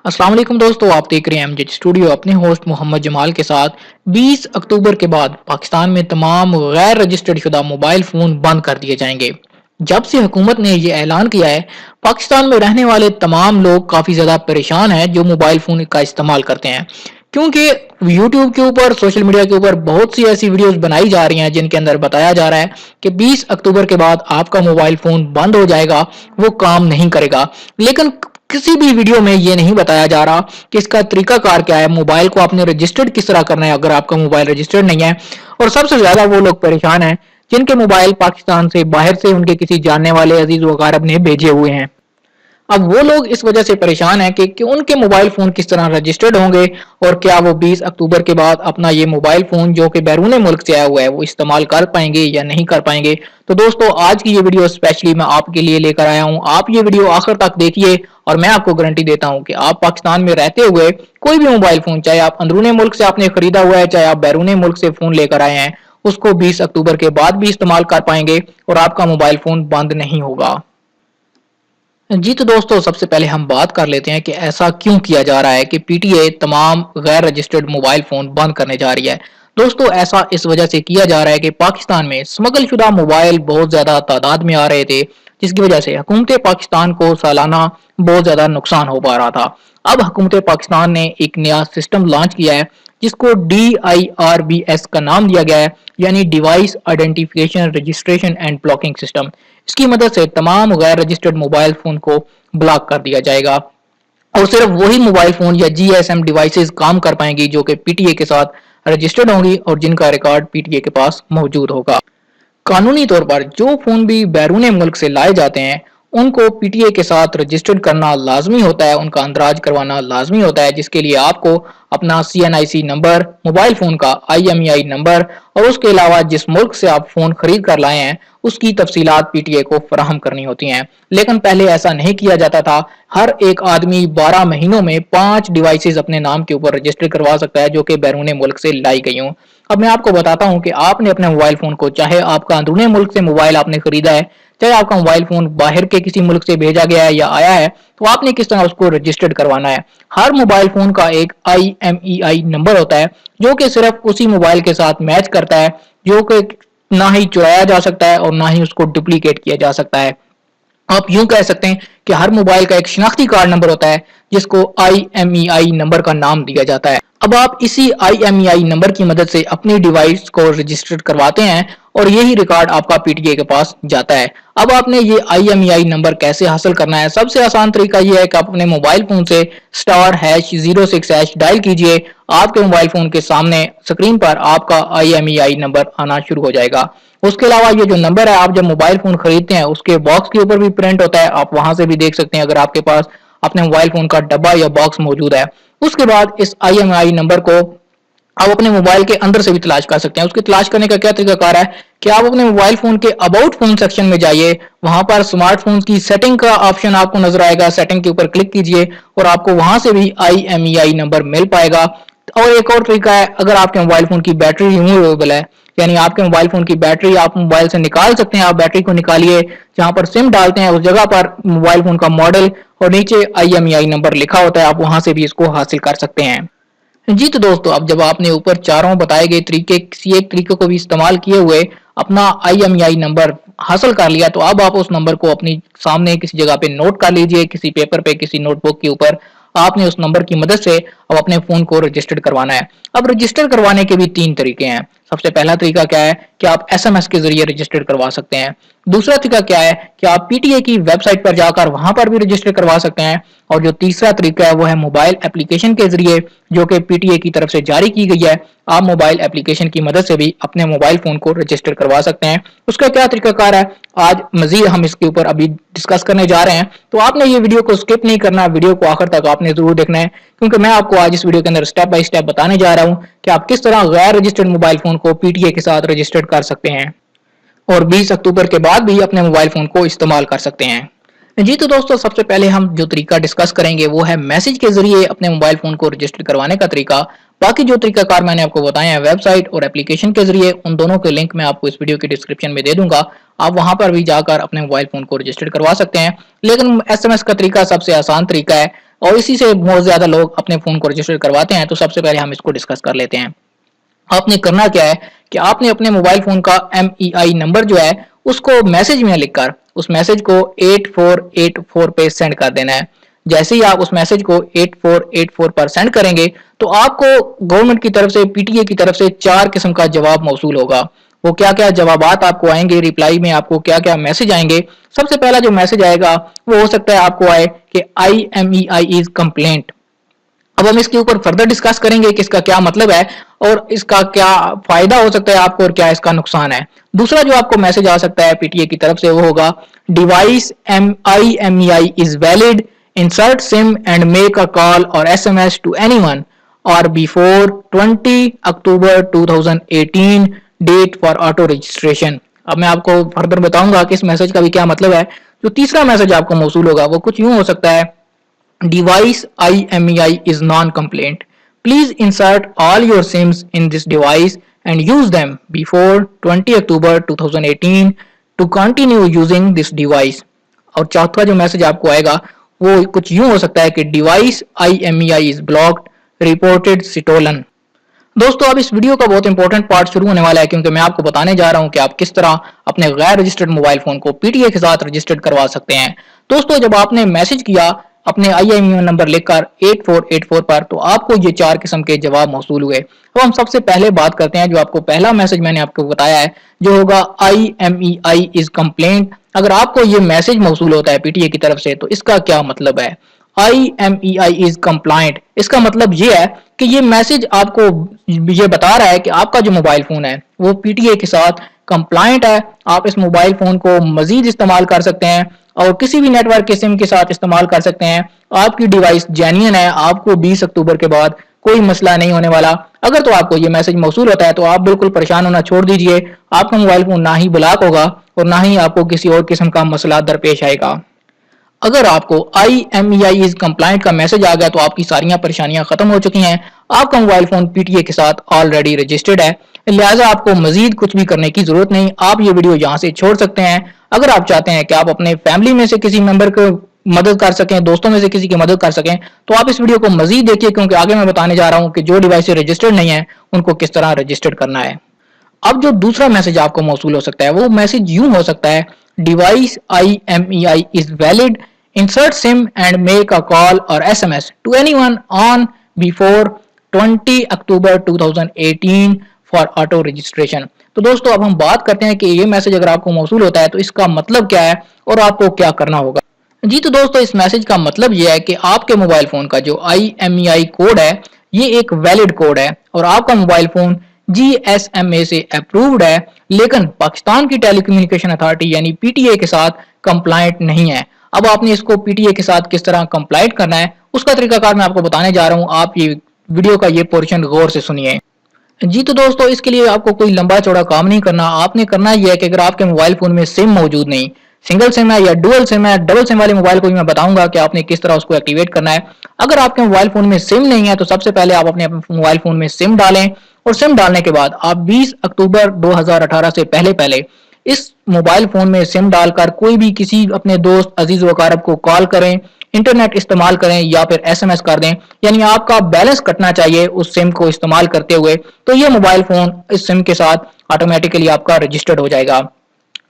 अस्सलाम वालेकुम दोस्तों, आप देख रहे हैं एमजेड स्टूडियो अपने होस्ट मोहम्मद जमाल के साथ। 20 अक्टूबर के बाद पाकिस्तान में तमाम गैर रजिस्टर्ड शुदा मोबाइल फ़ोन बंद कर दिए जाएंगे। जब से हुकूमत ने ये ऐलान किया है, पाकिस्तान में रहने वाले तमाम लोग काफ़ी ज़्यादा परेशान हैं जो मोबाइल फ़ोन का इस्तेमाल करते हैं, क्योंकि यूट्यूब के ऊपर, सोशल मीडिया के ऊपर बहुत सी ऐसी वीडियोस बनाई जा रही हैं जिनके अंदर बताया जा रहा है कि 20 अक्टूबर के बाद आपका मोबाइल फ़ोन बंद हो जाएगा, वो काम नहीं करेगा। लेकिन किसी भी वीडियो में ये नहीं बताया जा रहा कि इसका तरीकाकार क्या है, मोबाइल को आपने रजिस्टर्ड किस तरह करना है अगर आपका मोबाइल रजिस्टर्ड नहीं है। और सबसे ज्यादा वो लोग परेशान हैं जिनके मोबाइल पाकिस्तान से बाहर से उनके किसी जानने वाले अजीज वकारब ने भेजे हुए हैं। अब वो लोग इस वजह से परेशान हैं कि उनके मोबाइल फ़ोन किस तरह रजिस्टर्ड होंगे और क्या वो 20 अक्टूबर के बाद अपना ये मोबाइल फ़ोन जो कि बैरून मुल्क से आया हुआ है वो इस्तेमाल कर पाएंगे या नहीं कर पाएंगे। तो दोस्तों, आज की ये वीडियो स्पेशली मैं आपके लिए लेकर आया हूँ। आप ये वीडियो आखिर तक देखिए और मैं आपको गारंटी देता हूँ कि आप पाकिस्तान में रहते हुए कोई भी मोबाइल फ़ोन, चाहे आप अंदरूनी मुल्क से आपने खरीदा हुआ है, चाहे आप बैरून मुल्क से फ़ोन लेकर आए हैं, उसको 20 अक्टूबर के बाद भी इस्तेमाल कर पाएंगे और आपका मोबाइल फ़ोन बंद नहीं होगा। जी तो दोस्तों, सबसे पहले हम बात कर लेते हैं कि ऐसा क्यों किया जा रहा है कि पीटीए तमाम गैर रजिस्टर्ड मोबाइल फ़ोन बंद करने जा रही है। दोस्तों, ऐसा इस वजह से किया जा रहा है कि पाकिस्तान में स्मगल शुदा मोबाइल बहुत ज़्यादा तादाद में आ रहे थे, जिसकी वजह से हुकूमत पाकिस्तान को सालाना बहुत ज़्यादा नुकसान हो पा रहा था। अब हुकूमत पाकिस्तान ने एक नया सिस्टम लॉन्च किया है जिसको DIRBS का नाम दिया गया है, यानी device identification registration and blocking system. इसकी मदद से तमाम गैर रजिस्टर्ड मोबाइल फ़ोन को ब्लॉक कर दिया जाएगा और सिर्फ वही मोबाइल फ़ोन या GSM डिवाइसेस काम कर पाएंगी जो कि पीटीए के साथ रजिस्टर्ड होंगी और जिनका रिकॉर्ड पीटीए के पास मौजूद होगा। कानूनी तौर पर जो फोन भी बैरून मुल्क से लाए जाते हैं उनको पीटीए के साथ रजिस्टर्ड करना लाजमी होता है, उनका अंदराज करवाना लाजमी होता है, जिसके लिए आपको अपना CNIC नंबर, मोबाइल फोन का IMEI नंबर और उसके अलावा जिस मुल्क से आप फोन खरीद कर लाए हैं उसकी तफसीलात पीटीए को फराहम करनी होती हैं। लेकिन पहले ऐसा नहीं किया जाता था। हर एक आदमी 12 महीनों में 5 डिवाइसेस अपने नाम के ऊपर रजिस्टर करवा सकता है जो कि बैरून मुल्क से लाई गई हूँ। अब मैं आपको बताता हूँ कि आपने अपने मोबाइल फोन को, चाहे आपका अंदरूनी मुल्क से मोबाइल आपने खरीदा है, चाहे आपका मोबाइल फोन बाहर के किसी मुल्क से भेजा गया है या आया है, तो आपने किस तरह उसको रजिस्टर्ड करवाना है। हर मोबाइल फोन का एक IMEI नंबर होता है जो कि सिर्फ उसी मोबाइल के साथ मैच करता है, जो कि ना ही चुराया जा सकता है और ना ही उसको डुप्लीकेट किया जा सकता है। आप यूं कह सकते हैं कि हर मोबाइल का एक शिनाख्ती कार्ड नंबर होता है जिसको IMEI नंबर का नाम दिया जाता है। अब आप इसी IMEI नंबर की मदद से अपनी डिवाइस को रजिस्टर करवाते हैं और यही रिकॉर्ड आपका पीटीए के पास जाता है। अब आपने ये IMEI नंबर कैसे हासिल करना है? सबसे आसान तरीका यह है कि आप अपने मोबाइल फोन से *#06# डायल कीजिए। आपके मोबाइल फोन के सामने स्क्रीन पर आपका IMEI नंबर आना शुरू हो जाएगा। उसके अलावा ये जो नंबर है, आप जब मोबाइल फोन खरीदते हैं उसके बॉक्स के ऊपर भी प्रिंट होता है, आप वहां से भी देख सकते हैं अगर आपके पास अपने मोबाइल फोन का डब्बा या बॉक्स मौजूद है। उसके बाद इस IMEI नंबर को आप अपने मोबाइल के अंदर से भी तलाश कर सकते हैं। उसकी तलाश करने का क्या तरीकाकार है कि आप अपने मोबाइल फोन के अबाउट फोन सेक्शन में जाइए, वहां पर स्मार्टफोन की सेटिंग का ऑप्शन आपको नजर आएगा, सेटिंग के ऊपर क्लिक कीजिए और आपको वहां से भी IMEI नंबर मिल पाएगा। और एक और तरीका है, अगर आपके मोबाइल फोन की बैटरी रिमूवेबल है, यानी आपके मोबाइल फोन की बैटरी आप मोबाइल से निकाल सकते हैं, आप बैटरी को निकालिए, जहां पर सिम डालते हैं उस जगह पर मोबाइल फोन का मॉडल और नीचे IMEI नंबर लिखा होता है, आप वहां से भी इसको हासिल कर सकते हैं। जी तो दोस्तों, अब जब आपने ऊपर चारों बताए गए तरीके किसी एक तरीके को भी इस्तेमाल किए हुए अपना IMEI नंबर हासिल कर लिया, तो अब आप उस नंबर को अपनी सामने किसी जगह पे नोट कर लीजिए, किसी पेपर पे, किसी नोटबुक के ऊपर। आपने उस नंबर की मदद से अब अपने फोन को रजिस्टर्ड करवाना है। अब रजिस्टर करवाने के भी 3 तरीके हैं। सबसे पहला तरीका क्या है कि आप SMS के जरिए रजिस्टर करवा सकते हैं। दूसरा तरीका क्या है कि आप पीटीए की वेबसाइट पर जाकर वहां पर भी रजिस्टर करवा सकते हैं। और जो तीसरा तरीका है वो है मोबाइल एप्लीकेशन के जरिए, जो कि पीटीए की तरफ से जारी की गई है। आप मोबाइल एप्लीकेशन की मदद से भी अपने मोबाइल फोन को रजिस्टर करवा सकते हैं। उसका क्या तरीकाकार है, आज मजीद हम इसके ऊपर अभी डिस्कस करने जा रहे हैं। तो आपने ये वीडियो को स्किप नहीं करना, वीडियो को आखिर तक आपने जरूर देखना है, क्योंकि मैं आपको आज इस वीडियो के अंदर स्टेप बाय स्टेप बताने जा रहा हूं कि आप किस तरह गैर रजिस्टर्ड मोबाइल फोन को पीटीए के साथ रजिस्टर्ड कर सकते हैं और 20 अक्टूबर के बाद भी अपने मोबाइल फोन को इस्तेमाल कर सकते हैं। जी तो दोस्तों, सबसे पहले हम जो तरीका डिस्कस करेंगे वो है मैसेज के जरिए अपने मोबाइल फोन को रजिस्टर करवाने का तरीका। बाकी जो तरीकाकार मैंने आपको बताए हैं वेबसाइट और एप्लीकेशन के जरिए, उन दोनों के लिंक मैं आपको इस वीडियो के डिस्क्रिप्शन में दे दूंगा। आप वहां पर भी जाकर अपने मोबाइल फोन को रजिस्टर करवा सकते हैं। लेकिन SMS का तरीका सबसे आसान तरीका है। और इसी से बहुत ज़्यादा लोग अपने फ़ोन को रजिस्टर करवाते हैं। तो सबसे पहले हम इसको डिस्कस कर लेते हैं। आपने करना क्या है कि आपने अपने मोबाइल फ़ोन का MEI नंबर जो है उसको मैसेज में लिखकर उस मैसेज को 8484 पे सेंड कर देना है। जैसे ही आप उस मैसेज को 8484 पर सेंड करेंगे तो आपको गवर्नमेंट की तरफ से, PTA की तरफ से 4 किस्म का जवाब मौसूल होगा। वो क्या-क्या जवाबात आपको आएंगे, रिप्लाई में आपको क्या-क्या मैसेज आएंगे। सबसे पहला जो मैसेज आएगा वो हो सकता है आपको आए कि IMEI इज कंप्लेंट। अब हम इसके ऊपर फर्दर डिस्कस करेंगे कि इसका क्या मतलब है और इसका क्या फायदा हो सकता है आपको और क्या इसका नुकसान है। दूसरा जो आपको मैसेज आ सकता है PTA की तरफ से वो होगा device IMEI is valid, insert SIM and make a call और SMS टू एनीवन और before 20 October 2018 date for auto registration. अब मैं आपको फर्दर बताऊंगा कि इस मैसेज का भी क्या मतलब है। जो तीसरा मैसेज आपको मौसूल होगा वो कुछ यूं हो सकता है device IMEI is non-compliant. Please insert all your SIMs in this device and use them before 20 October 2018 to continue using this device. और चौथा जो मैसेज आपको आएगा वो कुछ यूं हो सकता है कि device IMEI is blocked, reported stolen. दोस्तों अब इस वीडियो का बहुत इंपॉर्टेंट पार्ट शुरू होने वाला है क्योंकि मैं आपको बताने जा रहा हूं कि आप किस तरह अपने गैर रजिस्टर्ड मोबाइल फोन को PTA के साथ रजिस्टर्ड करवा सकते हैं। दोस्तों जब आपने मैसेज किया अपने IMEI नंबर लिखकर 8484 पर तो आपको ये 4 किस्म के जवाब मौसूल हुए। तो हम सबसे पहले बात करते हैं जो आपको पहला मैसेज मैंने आपको बताया है जो होगा IMEI इज कंप्लेंट। अगर आपको ये मैसेज मौसूल होता है PTA की तरफ से तो इसका क्या मतलब है। IMEI इज कंप्लाइंट, इसका मतलब ये है कि ये मैसेज आपको ये बता रहा है कि आपका जो मोबाइल फोन है वो PTA के साथ कंप्लाइंट है। आप इस मोबाइल फोन को मजीद इस्तेमाल कर सकते हैं और किसी भी नेटवर्क के सिम के साथ इस्तेमाल कर सकते हैं। आपकी डिवाइस जेन्युइन है, आपको 20 अक्टूबर के बाद कोई मसला नहीं होने वाला। अगर तो आपको ये मैसेज मौसूल होता है तो आप बिल्कुल परेशान होना छोड़ दीजिए। आपका मोबाइल फोन ना ही ब्लॉक होगा और ना ही आपको किसी और किस्म का मसला दरपेश आएगा। अगर आपको IMEI इज कंप्लाइंट का मैसेज आ गया तो आपकी सारी परेशानियां खत्म हो चुकी हैं। आपका मोबाइल फोन PTA के साथ ऑलरेडी रजिस्टर्ड है, लिहाजा आपको मजीद कुछ भी करने की जरूरत नहीं। आप ये वीडियो यहाँ से छोड़ सकते हैं। अगर आप चाहते हैं कि आप अपने फैमिली में से किसी मेंबर को मदद कर सकें, दोस्तों में से किसी की मदद कर सकें, तो आप इस वीडियो को मजीद देखिए क्योंकि आगे मैं बताने जा रहा हूँ कि जो डिवाइस रजिस्टर्ड नहीं है उनको किस तरह रजिस्टर्ड करना है। अब जो दूसरा मैसेज आपको मौसूल हो सकता है वो मैसेज यूं हो सकता है device IMEI is valid, insert SIM and make a call और SMS to anyone on before 20 October 2018 for auto registration. तो दोस्तों अब हम बात करते हैं कि ये मैसेज अगर आपको मौसूल होता है तो इसका मतलब क्या है और आपको क्या करना होगा। जी तो दोस्तों इस मैसेज का मतलब ये है कि आपके मोबाइल फोन का जो IMEI कोड है ये एक वैलिड कोड है और आपका मोबाइल फोन GSMA से अप्रूव्ड है, लेकिन पाकिस्तान की टेलीकम्युनिकेशन अथॉरिटी यानी PTA के साथ कंप्लाइंट नहीं है। अब आपने इसको PTA के साथ किस तरह कंप्लाइंट करना है उसका तरीकाकार मैं आपको बताने जा रहा हूँ। आप ये वीडियो का ये पोर्शन गौर से सुनिए। जी तो दोस्तों इसके लिए आपको कोई लंबा चौड़ा काम नहीं करना। आपने करना यह है कि अगर आपके मोबाइल फोन में सिम मौजूद नहीं, सिंगल सिम है या डुअल सिम है, डबल सिम वाले मोबाइल को भी मैं बताऊंगा कि आपने किस तरह उसको एक्टिवेट करना है। अगर आपके मोबाइल फोन में सिम नहीं है तो सबसे पहले आप अपने मोबाइल फोन में सिम डालें और सिम डालने के बाद आप 20 अक्टूबर 2018 से पहले पहले इस मोबाइल फोन में सिम डालकर कोई भी किसी अपने दोस्त अजीज वकारब को कॉल करें, इंटरनेट इस्तेमाल करें या फिर SMS कर दें। यानी आपका बैलेंस कटना चाहिए उस सिम को इस्तेमाल करते हुए, तो ये मोबाइल फोन इस सिम के साथ ऑटोमेटिकली आपका रजिस्टर्ड हो जाएगा।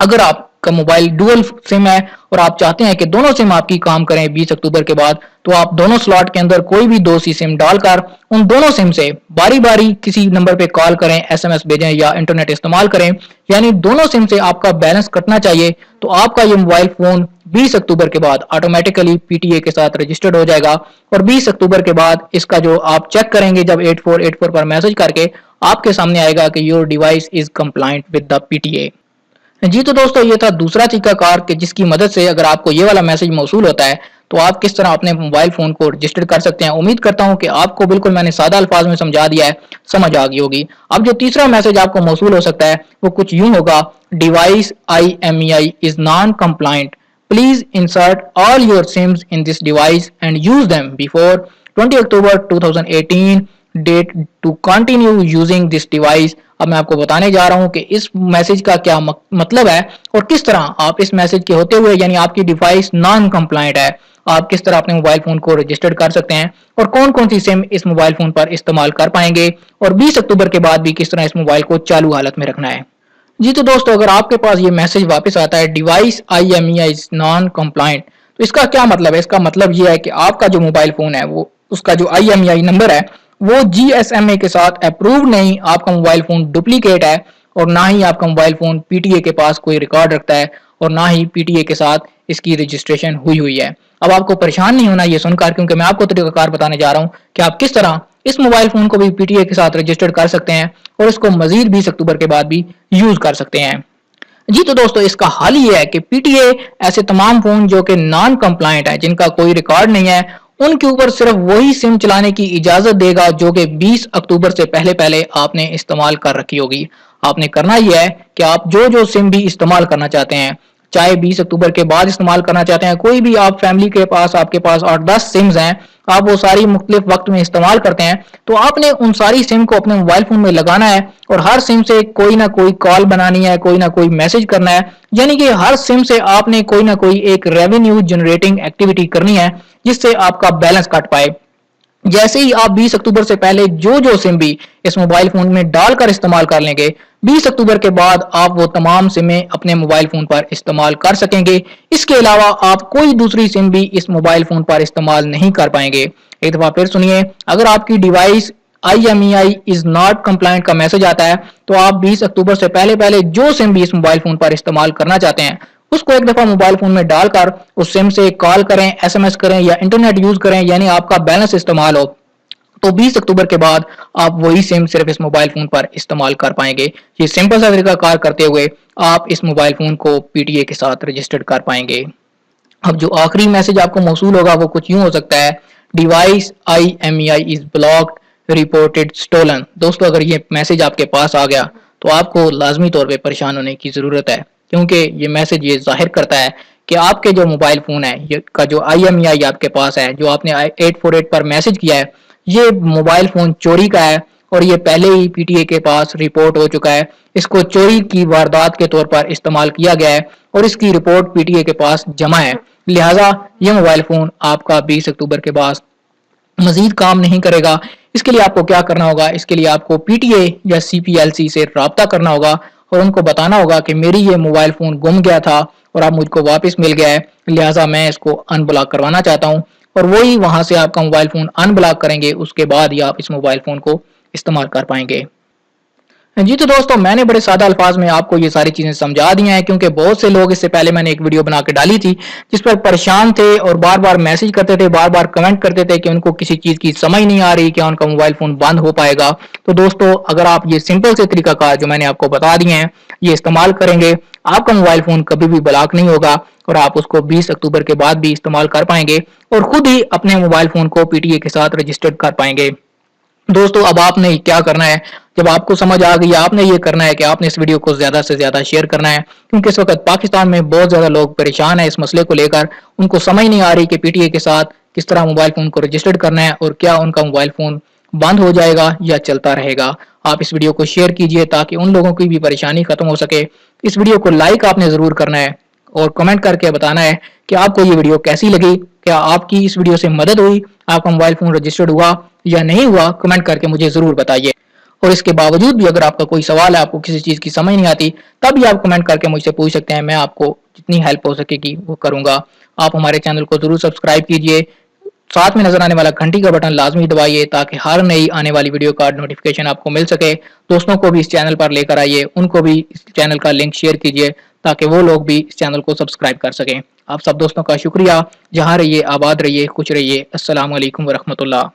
अगर आपका मोबाइल डुअल सिम है और आप चाहते हैं कि दोनों सिम आपकी काम करें 20 अक्टूबर के बाद, तो आप दोनों स्लॉट के अंदर कोई भी दो सी सिम डालकर उन दोनों सिम से बारी बारी किसी नंबर पे कॉल करें, SMS भेजें या इंटरनेट इस्तेमाल करें। यानी दोनों सिम से आपका बैलेंस कटना चाहिए तो आपका ये मोबाइल फोन 20 अक्टूबर के बाद ऑटोमेटिकली PTA के साथ रजिस्टर्ड हो जाएगा और 20 अक्टूबर के बाद इसका जो आप चेक करेंगे जब 8484 पर मैसेज करके आपके सामने आएगा कि your device is compliant with the PTA। जी तो दोस्तों ये था दूसरा तरीकाकार कि जिसकी मदद से अगर आपको ये वाला मैसेज मौसूल होता है तो आप किस तरह अपने मोबाइल फोन को रजिस्टर कर सकते हैं। उम्मीद करता हूं कि आपको बिल्कुल मैंने सादा अल्फाज में समझा दिया है, समझ आ गई होगी। अब जो तीसरा मैसेज आपको मौसूल हो सकता है वो कुछ यूं होगा device IMEI is non compliant, please insert all your SIMs in this device and use them before 20 October 2018 date to continue using this device. अब मैं आपको बताने जा रहा हूं कि इस मैसेज का क्या मतलब है और किस तरह आप इस मैसेज के होते हुए यानी आपकी डिवाइस नॉन कंप्लाइंट है आप किस तरह अपने मोबाइल फोन को रजिस्टर्ड कर सकते हैं और कौन कौन सी सिम इस मोबाइल फोन पर इस्तेमाल कर पाएंगे और 20 अक्टूबर के बाद भी किस तरह इस मोबाइल को चालू हालत में रखना है। जी तो दोस्तों, अगर आपके पास ये मैसेज वापस आता है device IMEI is non compliant, तो इसका क्या मतलब है? इसका मतलब ये है कि आपका जो मोबाइल फोन है वो उसका जो IMEI नंबर है वो GSMA के साथ अप्रूव नहीं, आपका मोबाइल फोन डुप्लीकेट है और ना ही आपका मोबाइल फोन PTA के पास कोई रिकॉर्ड रखता है और ना ही PTA के साथ इसकी रजिस्ट्रेशन हुई हुई है। अब आपको परेशान नहीं होना ये सुनकर, क्योंकि मैं आपको तरीकाकार बताने जा रहा हूँ कि आप किस तरह इस मोबाइल फोन को भी PTA के साथ रजिस्टर्ड कर सकते हैं और इसको मजीद 20 अक्टूबर के बाद भी यूज कर सकते हैं। जी तो दोस्तों, इसका हल ये है कि PTA ऐसे तमाम फोन जो कि नॉन कंप्लायंट है, जिनका कोई रिकॉर्ड नहीं है, उनके ऊपर सिर्फ वही सिम चलाने की इजाजत देगा जो कि 20 अक्टूबर से पहले पहले आपने इस्तेमाल कर रखी होगी। आपने करना यह है कि आप जो जो सिम भी इस्तेमाल करना चाहते हैं, चाहे 20 अक्टूबर के बाद इस्तेमाल करना चाहते हैं, कोई भी आप फैमिली के पास आपके पास 8-10 सिम्स हैं, आप वो सारी मुख्तलिफ वक्त में इस्तेमाल करते हैं, तो आपने उन सारी सिम को अपने मोबाइल फोन में लगाना है और हर सिम से कोई ना कोई कॉल बनानी है, कोई ना कोई मैसेज करना है, यानी कि हर सिम से आपने कोई ना कोई एक रेवेन्यू जनरेटिंग एक्टिविटी करनी है जिससे आपका बैलेंस कट पाए। जैसे ही आप 20 अक्टूबर से पहले जो जो सिम भी इस मोबाइल फोन में डालकर इस्तेमाल कर लेंगे, 20 अक्टूबर के बाद आप वो तमाम सिमें अपने मोबाइल फोन पर इस्तेमाल कर सकेंगे। इसके अलावा आप कोई दूसरी सिम भी इस मोबाइल फोन पर इस्तेमाल नहीं कर पाएंगे। एक दफा फिर सुनिए, अगर आपकी device IMEI is not compliant का मैसेज आता है तो आप 20 अक्टूबर से पहले पहले जो सिम भी इस मोबाइल फोन पर इस्तेमाल करना चाहते हैं उसको एक दफा मोबाइल फोन में डालकर उस सिम से कॉल करें, SMS करें या इंटरनेट यूज करें, यानी आपका बैलेंस इस्तेमाल हो, तो 20 अक्टूबर के बाद आप वही सिम सिर्फ इस मोबाइल फोन पर इस्तेमाल कर पाएंगे। ये सिंपल सा तरीका कार करते हुए आप इस मोबाइल फोन को PTA के साथ रजिस्टर्ड कर पाएंगे। अब जो आखिरी मैसेज आपको मौसूल होगा वो कुछ यूं हो सकता है, device IMEI is blocked reported stolen. दोस्तों, अगर ये मैसेज आपके पास आ गया तो आपको लाजमी तौर पे परेशान होने की जरूरत है, क्योंकि ये मैसेज ये जाहिर करता है कि आपके जो मोबाइल फोन है ये का जो IMEI आपके पास है, जो आपने 848 पर मैसेज किया है, ये मोबाइल फोन चोरी का है और ये पहले ही PTA के पास रिपोर्ट हो चुका है। इसको चोरी की वारदात के तौर पर इस्तेमाल किया गया है और इसकी रिपोर्ट PTA के पास जमा है। लिहाजा ये मोबाइल फोन आपका 20 अक्टूबर के बाद मजीद काम नहीं करेगा। इसके लिए आपको क्या करना होगा? इसके लिए आपको PTA या CPLC से राब्ता करना होगा और उनको बताना होगा कि मेरी ये मोबाइल फोन गुम गया था और अब मुझको वापस मिल गया है, लिहाजा मैं इसको अनब्लॉक करवाना चाहता हूँ, और वही वहां से आपका मोबाइल फोन अनब्लॉक करेंगे। उसके बाद ही आप इस मोबाइल फोन को इस्तेमाल कर पाएंगे। जी तो दोस्तों, मैंने बड़े सादा अल्फाज में आपको ये सारी चीजें समझा दी हैं, क्योंकि बहुत से लोग, इससे पहले मैंने एक वीडियो बना के डाली थी जिस पर परेशान थे और बार बार मैसेज करते थे, बार बार कमेंट करते थे कि उनको किसी चीज की समझ नहीं आ रही, क्या उनका मोबाइल फोन बंद हो पाएगा। तो दोस्तों, अगर आप ये सिंपल से तरीकाकार जो मैंने आपको बता दिए हैं ये इस्तेमाल करेंगे, आपका मोबाइल फोन कभी भी ब्लॉक नहीं होगा और आप उसको 20 अक्टूबर के बाद भी इस्तेमाल कर पाएंगे और खुद ही अपने मोबाइल फोन को PTA के साथ रजिस्टर्ड कर पाएंगे। दोस्तों, अब आपने क्या करना है, जब आपको समझ आ गई, आपने ये करना है कि आपने इस वीडियो को ज्यादा से ज्यादा शेयर करना है, क्योंकि इस वक्त पाकिस्तान में बहुत ज्यादा लोग परेशान हैं इस मसले को लेकर। उनको समझ नहीं आ रही कि PTA के साथ किस तरह मोबाइल फोन को रजिस्टर्ड करना है और क्या उनका मोबाइल फोन बंद हो जाएगा या चलता रहेगा। आप इस वीडियो को शेयर कीजिए ताकि उन लोगों की भी परेशानी खत्म हो सके। इस वीडियो को लाइक आपने जरूर करना है और कमेंट करके बताना है कि आपको ये वीडियो कैसी लगी, क्या आपकी इस वीडियो से मदद हुई, आपका मोबाइल फोन रजिस्टर्ड हुआ या नहीं हुआ, कमेंट करके मुझे जरूर बताइए। और इसके बावजूद भी अगर आपका कोई सवाल है, आपको किसी चीज की समझ नहीं आती, तब भी आप कमेंट करके मुझसे पूछ सकते हैं। मैं आपको जितनी हेल्प हो सकेगी वो करूंगा। आप हमारे चैनल को जरूर सब्सक्राइब कीजिए, साथ में नजर आने वाला घंटी का बटन लाजमी दबाइए ताकि हर नई आने वाली वीडियो का नोटिफिकेशन आपको मिल सके। दोस्तों को भी इस चैनल पर लेकर आइए, उनको भी इस चैनल का लिंक शेयर कीजिए ताकि वो लोग भी इस चैनल को सब्सक्राइब कर सकें। आप सब दोस्तों का शुक्रिया। जहां रहिए, आबाद रहिए, खुश रहिए। अस्सलाम वालेकुम व रहमतुल्लाह।